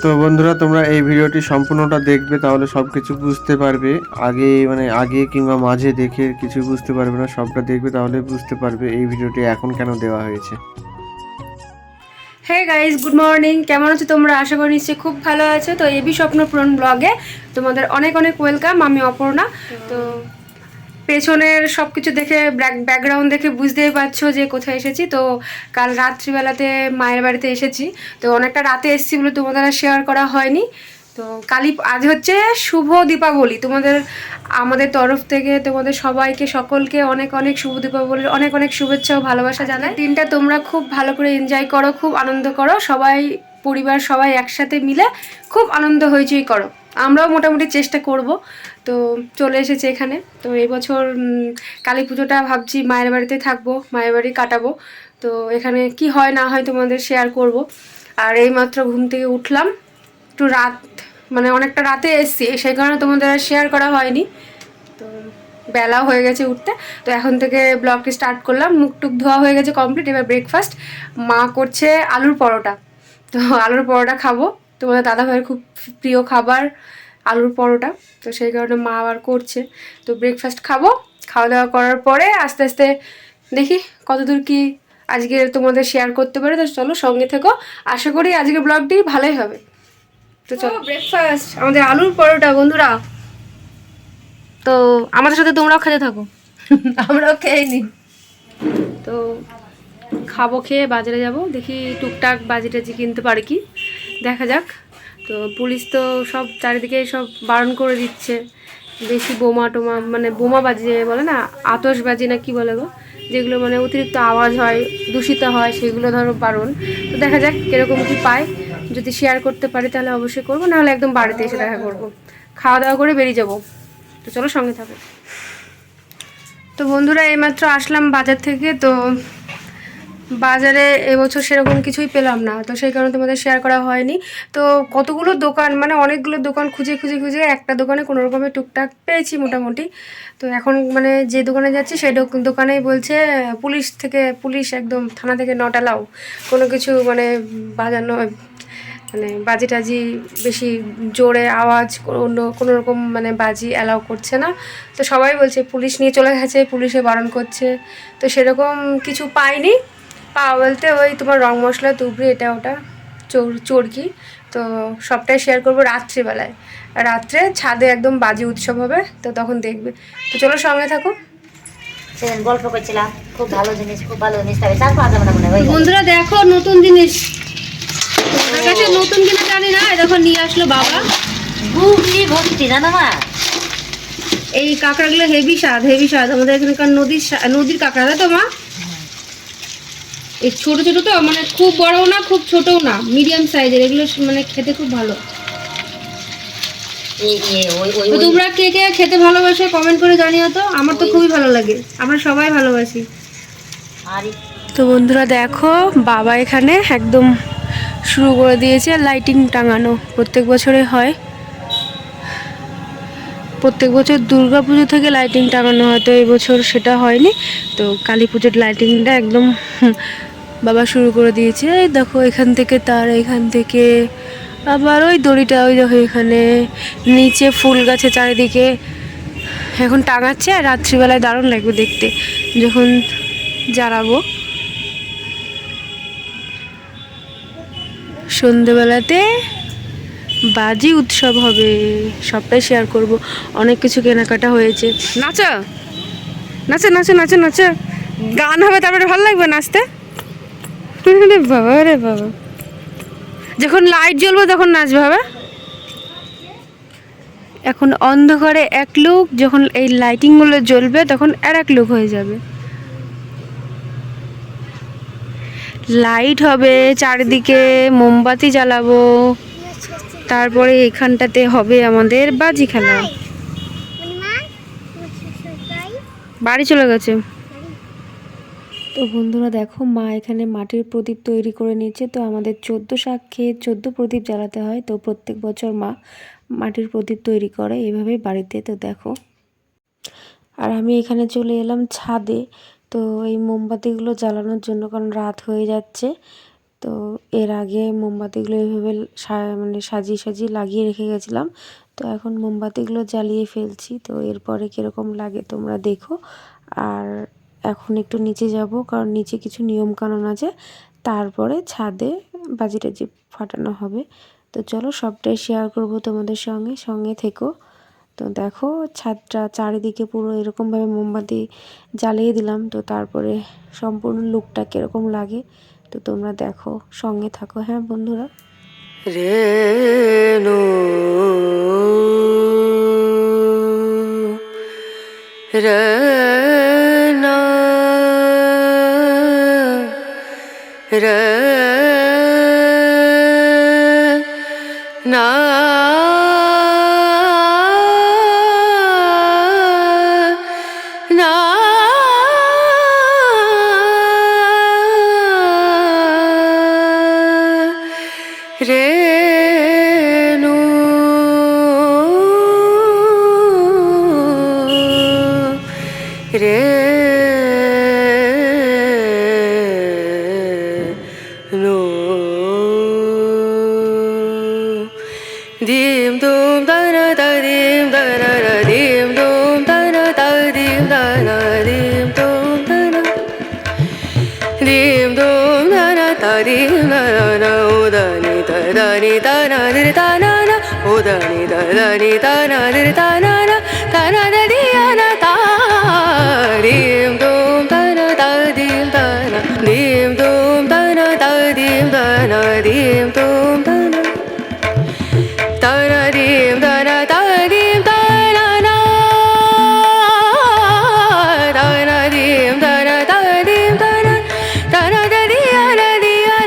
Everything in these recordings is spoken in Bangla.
তো বন্ধুরা, তোমরা এই ভিডিওটি সম্পূর্ণটা দেখবে, তাহলে সব কিছু বুঝতে পারবে। আগে কিংবা মাঝে দেখে কিছু বুঝতে পারবে না, সবটা দেখবে তাহলে বুঝতে পারবে এই ভিডিওটি এখন কেন দেওয়া হয়েছে। Hey guys, good morning. কেমন আছো তোমরা? আশা করি নিশ্চয়ই খুব ভালো আছো। তো এবি স্বপ্ন পূরণ ব্লগে তোমাদের অনেক অনেক ওয়েলকাম। আমি অপর্ণা। তো পেছনের সব কিছু দেখে ব্যাকগ্রাউন্ড দেখে বুঝতেই পারছো যে কোথায় এসেছি। তো কাল রাত্রিবেলাতে মায়ের বাড়িতে এসেছি। তো অনেকটা রাতে এসেছি বলে তোমাদের আর শেয়ার করা হয়নি। তো আজ হচ্ছে শুভ দীপাবলি। আমাদের তরফ থেকে তোমাদের সবাইকে সকলকে অনেক অনেক শুভ দীপাবলির অনেক অনেক শুভেচ্ছা ও ভালোবাসা জানাই। দিনটা তোমরা খুব ভালো করে এনজয় করো, খুব আনন্দ করো, সবাই পরিবার সবাই একসাথে মিলে খুব আনন্দ হইচই করো। আমরাও মোটামুটি চেষ্টা করব। তো চলে এসেছি এখানে। তো এই বছর কালী পুজোটা ভাবছি মায়ের বাড়িতে থাকবো, মায়ের বাড়ি কাটাবো। তো এখানে কি হয় না হয় তোমাদের শেয়ার করব। আর এইমাত্র ঘুম থেকে উঠলাম, একটু রাত মানে অনেকটা রাতে এসছি, সেই কারণে তোমাদের আর শেয়ার করা হয়নি। তো বেলাও হয়ে গেছে উঠতে। তো এখন থেকে ব্লগটি স্টার্ট করলাম। মুখ টুক ধোয়া হয়ে গেছে কমপ্লিট। এবার ব্রেকফাস্ট মা করছে আলুর পরোটা। তো আলুর পরোটা খাবো। তোমাদের দাদা ভাইয়ের খুব প্রিয় খাবার আলুর পরোটা। তো সেই কারণে মা আবার করছে। তো ব্রেকফাস্ট খাবো। খাওয়া দাওয়া করার পরে আস্তে আস্তে দেখি কতদূর কি আজকে তোমাদের শেয়ার করতে পারে। তো চলো সঙ্গে থেকো। আশা করি আজকে ব্লগটি ভালোই হবে। তো চলো ব্রেকফাস্ট আমাদের আলুর পরোটা বন্ধুরা। তো আমাদের সাথে তোমরাও খেতে থাকো। আমরাও খেয়ে নিই। তো খাবো, খেয়ে বাজারে যাব, দেখি টুকটাক বাজি টাজি কিনতে পারি কি, দেখা যাক। তো পুলিশ তো সব চারিদিকে সব বারণ করে দিচ্ছে, বেশি বোমা টোমা মানে বোমা বাজি বলে না, আতশবাজি না কি বলে গো, যেগুলো মানে অতিরিক্ত আওয়াজ হয়, দূষিত হয়, সেগুলো ধরো বারণ। তো দেখা যাক কীরকম কী পায়। যদি শেয়ার করতে পারি তাহলে অবশ্যই করবো, নাহলে একদম বাড়িতে এসে দেখা করবো। খাওয়া দাওয়া করে বেরিয়ে যাবো। তো চলো সঙ্গে থাকো। তো বন্ধুরা, এইমাত্র আসলাম বাজার থেকে। তো বাজারে এবছর সেরকম কিছুই পেলাম না, তো সেই কারণে তোমাদের শেয়ার করা হয়নি। তো কতগুলো দোকান মানে অনেকগুলো দোকান খুঁজে খুঁজে খুঁজে একটা দোকানে কোনো রকমের টুকটাক পেয়েছি মোটামুটি। তো এখন মানে যে দোকানে যাচ্ছি সেই দোকানেই বলছে পুলিশ একদম থানা থেকে নট অ্যালাউ, কোনো কিছু মানে বাজানো মানে বাজি টাজি বেশি জোরে আওয়াজ অন্য কোনো রকম মানে বাজি অ্যালাউ করছে না। তো সবাই বলছে পুলিশ নিয়ে চলে গেছে, পুলিশে বারণ করছে। তো সেরকম কিছু পাইনি। পাওয়া বলতে ওই তোমার রং মশলা তুবড়ি এটা ওটা চরকি। তো সবটাই শেয়ার করবো রাত্রিবেলায়। রাত্রে ছাদে একদম বাজি উৎসব হবে, তো তখন দেখবে। তো চলো সঙ্গে থাকো। সেদিন গল্প করছিলাম, খুব ভালো জিনিস, খুব ভালো জিনিস, তবে 4-5 মনে মনে হয়ে গেল। বন্ধুরা দেখো নতুন জিনিস, আমার কাছে নতুন কিনা জানি না, দেখো নিয়ে আসলো বাবা। গুগলি ভর্তি জানো মা? এই কাঁকড়াগুলো হেভি স্বাদ, হেভি স্বাদ। আমাদের এখানকার নদীর কাঁকড়া, তাই তো মা? এই ছোট ছোট তো, মানে খুব বড়ও না খুব ছোটও না, মিডিয়াম সাইজের। এগুলো মানে খেতে খুব ভালো। তো তোমরা কে কে খেতে ভালোবাসো কমেন্ট করে জানিও তো। আমার তো খুবই ভালো লাগে, আমরা সবাই ভালোবাসি। তো বন্ধুরা দেখো, বাবা এখানে একদম শুরু করে দিয়েছে লাইটিং টাঙানো। প্রত্যেক বছরে হয়, প্রত্যেক বছর দুর্গা পুজো থেকে লাইটিং টাঙানো হয়। তো এই বছর সেটা হয়নি। তো কালী পুজোর লাইটিংটা একদম বাবা শুরু করে দিয়েছে। এই দেখো এখান থেকে তার, এখান থেকে আবার ওই দড়িটা, ওই দেখো এখানে নিচে ফুল গাছে চারিদিকে এখন টাঙাচ্ছে। আর রাত্রিবেলায় দারুণ লাগবে দেখতে যখন জ্বালাবো। সন্ধেবেলাতে বাজি উৎসব হবে, সবটাই শেয়ার করব। অনেক কিছু কেনাকাটা হয়েছে। নাচো নাচো নাচো নাচো নাচো, গান হবে তারপরে ভালো লাগবে নাচতে। রে বাবা, রে বাবা, যখন লাইট জ্বলবে তখন নাচবে হবে। এখন অন্ধকারে এক লুক, যখন এই লাইটিংগুলো জ্বলবে তখন আর এক লুক হয়ে যাবে। লাইট হবে চারিদিকে, মোমবাতি জ্বালাবো, তারপরে এখানটাতে হবে আমাদের বাজি খেলা। বাড়ি চলে গেছে। তো বন্ধুরা দেখো, মা এখানে মাটির প্রদীপ তৈরি করে নিচ্ছে। তো আমাদের 14 শাক খেয়ে 14 প্রদীপ জ্বালাতে হয়। তো প্রত্যেক বছর মা মাটির প্রদীপ তৈরি করে এভাবেই বাড়িতে। তো দেখো, আর আমি এখানে চলে এলাম ছাদে। তো এই মোমবাতিগুলো জ্বালানোর জন্য, কারণ রাত হয়ে যাচ্ছে। তো এর আগে মোমবাতিগুলো এইভাবে মানে সাজিয়ে সাজিয়ে লাগিয়ে রেখে গেছিলাম। তো এখন মোমবাতিগুলো জ্বালিয়ে ফেলছি। তো এরপরে কীরকম লাগে তোমরা দেখো। আর এখন একটু নিচে যাব, কারণ নিচে কিছু নিয়মকানুন আছে, তারপরে ছাদে বাজি টাজি ফাটানো হবে। তো চলো সবটাই শেয়ার করব তোমাদের সঙ্গে, সঙ্গে থেকো। তো দেখো ছাদটা চারিদিকে পুরো এরকমভাবে মোমবাতি জ্বালিয়ে দিলাম। তো তারপরে সম্পূর্ণ লুকটা কীরকম লাগে তো তোমরা দেখো, সঙ্গে থাকো। হ্যাঁ বন্ধুরা, রেনু রেনা রেনা না রেনু রেনু dim dum da na da dim da na na dim dum da na da dim da na dim dum da na dim dum da na da dim da na o da ni da na di da na na o da ni da na di da na na da di ya na da dim dum da na da dim da na dim dum da na da dim da na dim dum da na da na dim da na da dim da na na da na dim da na da dim da na da na da di ya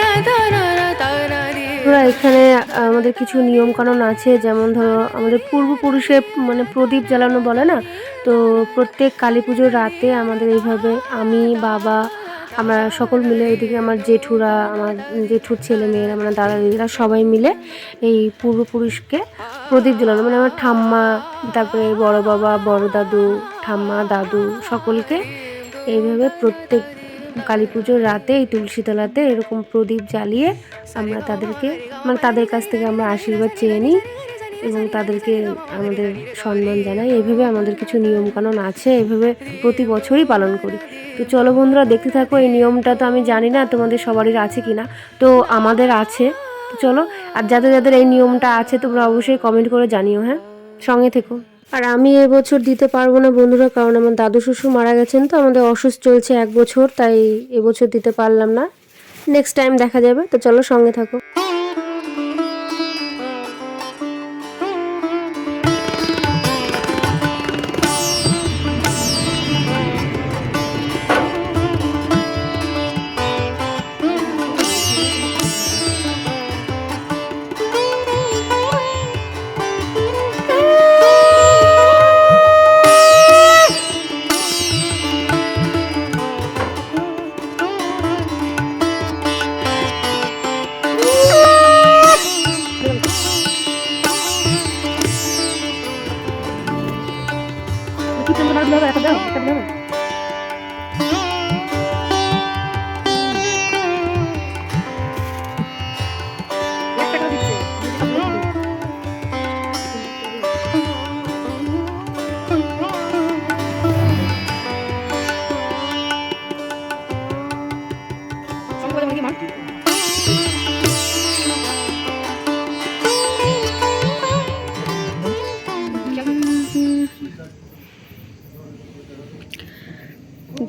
na da na na da na di। এখানে আমাদের কিছু নিয়ম কানুন আছে, যেমন ধরো আমাদের পূর্বপুরুষের মানে প্রদীপ জ্বালানো বলে না, তো প্রত্যেক কালী পুজোর রাতে আমাদের এইভাবে আমি বাবা আমরা সকল মিলে, এদিকে আমার জেঠুরা, আমার জেঠুর ছেলে মেয়েরা, মানে দাদা দিদিরা সবাই মিলে এই পূর্বপুরুষকে প্রদীপ জ্বালানো, মানে আমার ঠাম্মা, তারপরে বড় বাবা, বড় দাদু, ঠাম্মা, দাদু সকলকে এইভাবে প্রত্যেক কালী পুজোর রাতে এই তুলসীতলাতে এরকম প্রদীপ জ্বালিয়ে আমরা তাদেরকে মানে তাদের কাছ থেকে আমরা আশীর্বাদ চেয়ে নিই এবং তাদেরকে আমাদের সম্মান জানাই। এইভাবে আমাদের কিছু নিয়মকানুন আছে, এইভাবে প্রতি বছরই পালন করি। তো চলো বন্ধুরা দেখতে থাকো। এই নিয়মটা তো আমি জানি না তোমাদের সবারই আছে কি না, তো আমাদের আছে। তো চলো, আর যাদের যাদের এই নিয়মটা আছে তোমরা অবশ্যই কমেন্ট করে জানিও। হ্যাঁ, সঙ্গে থেকো। আর আমি এবছর দিতে পারবো না বন্ধুরা, কারণ আমার দাদু শ্বশুর মারা গেছেন, তো আমাদের অসুস্থ চলছে 1 বছর, তাই এবছর দিতে পারলাম না, নেক্সট টাইম দেখা যাবে। তো চলো সঙ্গে থাকো।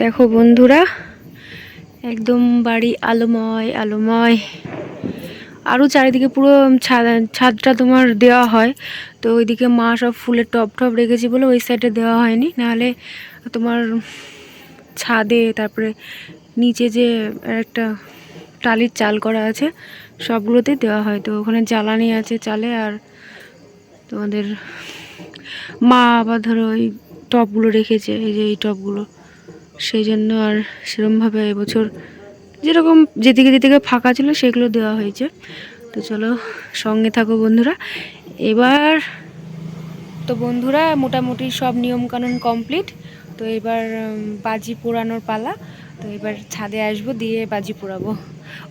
দেখো বন্ধুরা, একদম বাড়ি আলোময় আলোময়, আরও চারিদিকে পুরো ছাদটা তোমার দেওয়া হয়। তো ওইদিকে মা সব ফুলের টব টব রেখেছি বলে ওই সাইডে দেওয়া হয়নি, নাহলে তোমার ছাদে, তারপরে নিচে যে একটা টালির চাল করা আছে সবগুলোতেই দেওয়া হয়। তো ওখানে জ্বালানি আছে চালে, আর তোমাদের মা আবার ধরো ওই টবগুলো রেখেছে, এই যে এই টবগুলো, সেই জন্য আর সেরকমভাবে এবছর যেরকম যেদিকে যেদিকে ফাঁকা ছিল সেগুলো দেওয়া হয়েছে। তো চলো সঙ্গে থাকো বন্ধুরা। এবার তো বন্ধুরা মোটামুটি সব নিয়মকানুন কমপ্লিট। তো এবার বাজি পোড়ানোর পালা। তো এবার ছাদে আসবো, দিয়ে বাজি পোড়াবো।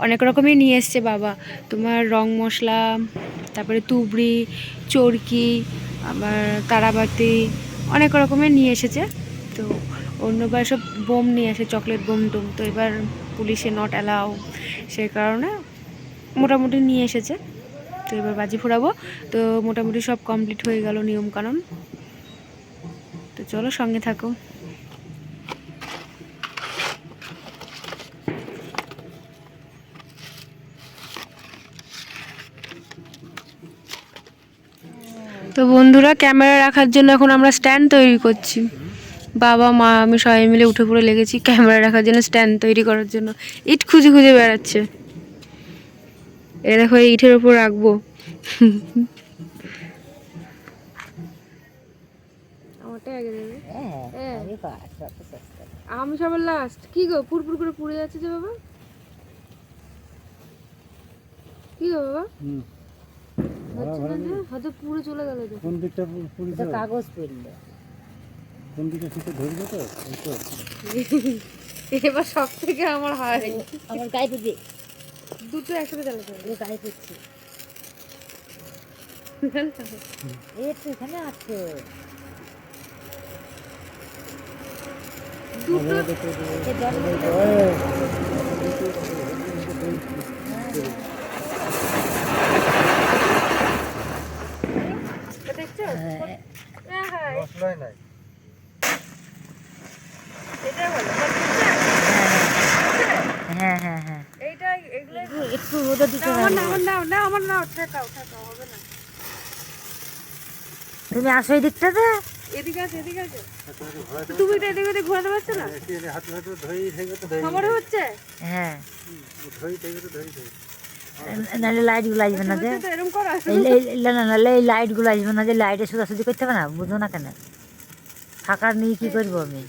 অনেক রকমই নিয়ে এসছে বাবা, তোমার রং মশলা, তারপরে তুবড়ি, চরকি, আবার তারাবাতি, অনেক রকমের নিয়ে এসেছে। তো অন্যবার সব বোম নিয়ে আসে, চকলেট বোম টোম, তো এবার পুলিশে নট অ্যালাউ, সেই কারণে মোটামুটি নিয়ে এসেছে। তো এবার বাজি ফোড়াবো। তো মোটামুটি সব কমপ্লিট হয়ে গেল নিয়মকানুন। তো চলো সঙ্গে থাকো। তো বন্ধুরা, ক্যামেরা রাখার জন্য এখন আমরা স্ট্যান্ড তৈরি করছি। বাবা মা আমি সবাই মিলে উঠে পড়ে লেগেছি ক্যামেরা রাখার জন্য, স্ট্যান্ড তৈরি করার জন্য। ইট খুঁজে খুঁজে বেড়াচ্ছে। এ দেখো, এই ইটের উপর রাখবো। আমারটা আগে দেবে। হ্যাঁ। আমি সবার লাস্ট। কি গো, পুরপুর করে পুড়ে যাচ্ছে যে বাবা? কি গো বাবা? হয়তো পুরো চলে গেল। কোন দিকটা পুড়িছে? কাগজ পড়লো। কোন দিকটা থেকে ধরবে তো? এবার সব থেকে আমার হয় আমার গায়ে পুড়বে। দুটো একসাথে চালাতে হবে। গায়ে পুড়ছে। এই তো এখানে আছে। দেখছো? মশলাই নাই। এটা বলো। হ্যাঁ হ্যাঁ হ্যাঁ। এইটা এগুলো একটু রোদে দিতে আমার না, আমার না, না আমার না, ঠেকাও ঠেকাও, হবে না। তুমি আসো এই দিকটাতে। এদিকে আছে, এদিকে আছে। তুমি তো এদিকে ওদিকে ঘোরাতে পারছো না। হাতে হাতে ধই থেকে তো ধই। খবর হচ্ছে। হ্যাঁ। ধই থেকে তো ধই ধই। নাহলে লাইট গুলো আসবে না যে। তো এরকম করা। নাহলে এই লাইট গুলো আসবে না যে, লাইটে সোজাসুজি করতে হবে না, বুঝো না কেন? ফাঁকা নিয়ে কি করবো আমি?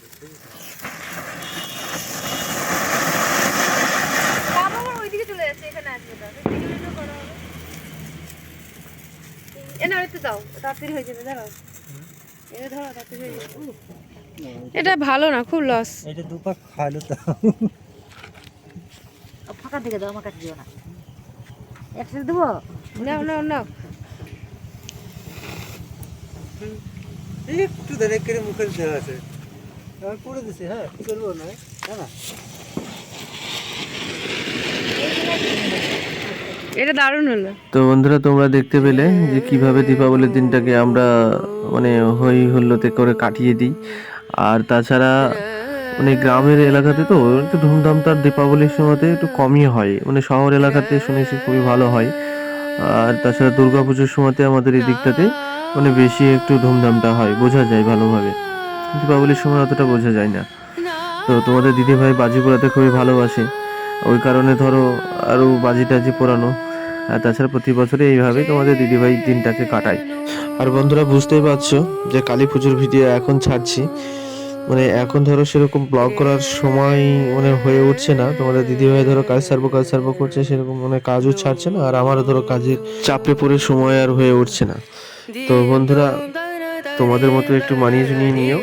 বাবা আমার ওইদিকে চলে যাচ্ছে, এখানে আসবে না। এদিকে এদিকে করা হবে। এ না, একটু দাও, তাড়াতাড়ি হয়ে যাবে, দাঁড়াও। এটা ধরো, তাড়াতাড়ি হয়ে যাবে। এটা ভালো না, খুব লস। এটা দুপাক খাইলো তো। ফাঁকা থেকে দাও, আমার কাছে দিও না। একসাথে দেবো। নাও নাও নাও। একটু দেরি করে মুখের ঝাল আছে। আমি করে দিছি, হ্যাঁ চলবো না, হ্যাঁ না। এটা দারুণ হলো। তো বন্ধুরা, তোমরা দেখতে পেলে যে কিভাবে দীপাবলির দিনটাকে আমরা মানে হই হুল্লোতে করে কাটিয়ে দিই। আর তাছাড়া মানে গ্রামের এলাকাতে তো একটু ধুমধাম তার দীপাবলির সময়তে একটু কমই হয়, মানে শহর এলাকাতে শুনেছি খুবই ভালো হয়। আর তাছাড়া দুর্গাপুজোর সময়তে আমাদের এই দিকটাতে মানে বেশি একটু ধুমধামটা হয়, বোঝা যায় ভালোভাবে। দীপাবলির সময় অতটা বোঝা যায় না। তো তোমাদের দিদিভাই বাজি পোড়াতে খুবই ভালোবাসে, ওই কারণে ধরো আরও বাজি টাজি পোড়ানো। আর তাছাড়া প্রতি বছরে এইভাবে তোমাদের দিদিভাই দিনটাকে কাটায়। আর বন্ধুরা, বুঝতেই পারছো যে কালী পুজোর ভিডিও এখন ছাড়ছি, মানে এখন ধরো সেরকম ব্লগ করার সময় মানে হয়ে উঠছে না। তোমাদের দিদিভাই ধরো কাজ সারবো করছে, সেরকম মানে কাজও ছাড়ছে না, আর আমারও ধরো কাজের চাপে পড়ে সময় আর হয়ে উঠছে না। তো বন্ধুরা, তোমাদের মতো একটু মানিয়ে চুনিয়ে নিও।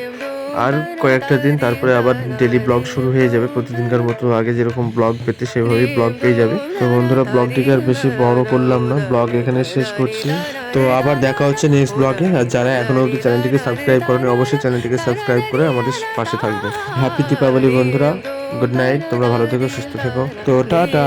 আর কয়েকটা দিন তারপরে আবার ডেলি ব্লগ শুরু হয়ে যাবে প্রতিদিনকার মতো। আগে যেরকম ব্লগ পেতে সেভাবেই ব্লগ পেয়ে যাবে। তো বন্ধুরা, ব্লগটিকে আর বেশি বড় করলাম না, ব্লগ এখানে শেষ করছি। তো আবার দেখা হচ্ছে নেক্সট ব্লগে। আর যারা এখনো অবধি চ্যানেলটিকে সাবস্ক্রাইব করেনি, অবশ্যই চ্যানেলটিকে সাবস্ক্রাইব করে আমাদের পাশে থাকবে। হ্যাপি দীপাবলি বন্ধুরা, গুড নাইট, তোমরা ভালো থেকো, সুস্থ থেকো। তো টাটা।